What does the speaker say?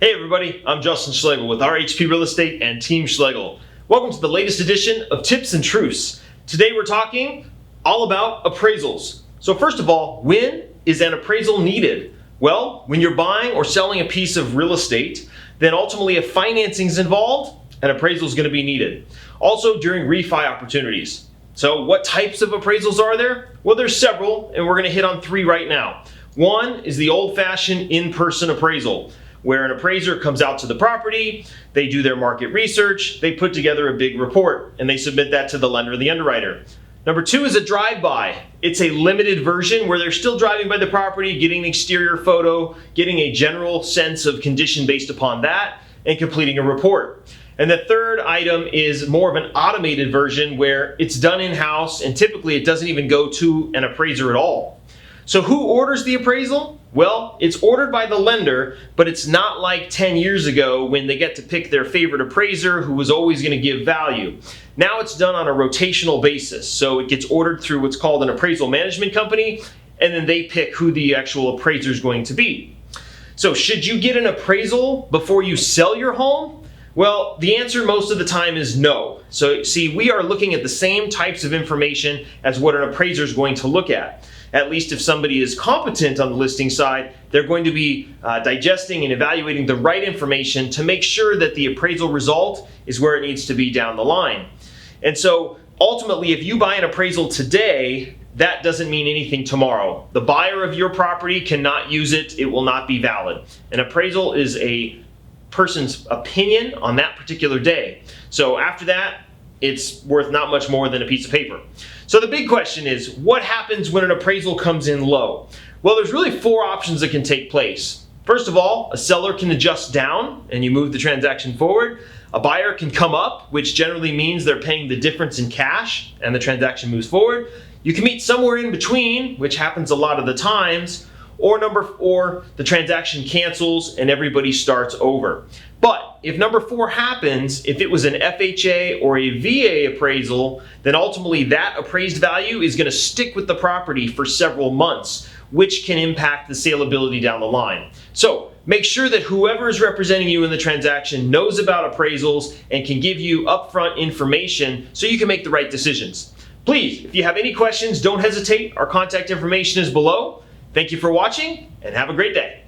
Hey everybody, I'm Justin Schlegel with RHP Real Estate and Team Schlegel. Welcome to the latest edition of Tips and Truths. Today we're talking all about appraisals. So first of all, when is an appraisal needed? Well, when you're buying or selling a piece of real estate, then ultimately if financing is involved, an appraisal is going to be needed. Also during refi opportunities. So what types of appraisals are there? Well, there's several, and we're going to hit on three right now. One is the old-fashioned in-person appraisal, where an appraiser comes out to the property, they do their market research, they put together a big report, and they submit that to the lender or the underwriter. Number two is a drive-by. It's a limited version where they're still driving by the property, getting an exterior photo, getting a general sense of condition based upon that, and completing a report. And the third item is more of an automated version where it's done in-house, and typically it doesn't even go to an appraiser at all. So who orders the appraisal? Well, it's ordered by the lender, but it's not like 10 years ago when they get to pick their favorite appraiser who was always going to give value. Now it's done on a rotational basis. So it gets ordered through what's called an appraisal management company, and then they pick who the actual appraiser is going to be. So should you get an appraisal before you sell your home? Well, the answer most of the time is no. So see, we are looking at the same types of information as what an appraiser is going to look at least if somebody is competent on the listing side, they're going to be digesting and evaluating the right information to make sure that the appraisal result is where it needs to be down the line. And so ultimately, if you buy an appraisal today, that doesn't mean anything tomorrow. The buyer of your property cannot use it. It will not be valid. An appraisal is a person's opinion on that particular day. So after that, it's worth not much more than a piece of paper. So the big question is, what happens when an appraisal comes in low? Well, there's really four options that can take place. First of all, a seller can adjust down and you move the transaction forward. A buyer can come up, which generally means they're paying the difference in cash and the transaction moves forward. You can meet somewhere in between, which happens a lot of the times. Or number four, the transaction cancels and everybody starts over. But if number four happens, if it was an FHA or a VA appraisal, then ultimately that appraised value is going to stick with the property for several months, which can impact the saleability down the line. So make sure that whoever is representing you in the transaction knows about appraisals and can give you upfront information so you can make the right decisions. Please, if you have any questions, don't hesitate. Our contact information is below. Thank you for watching and have a great day.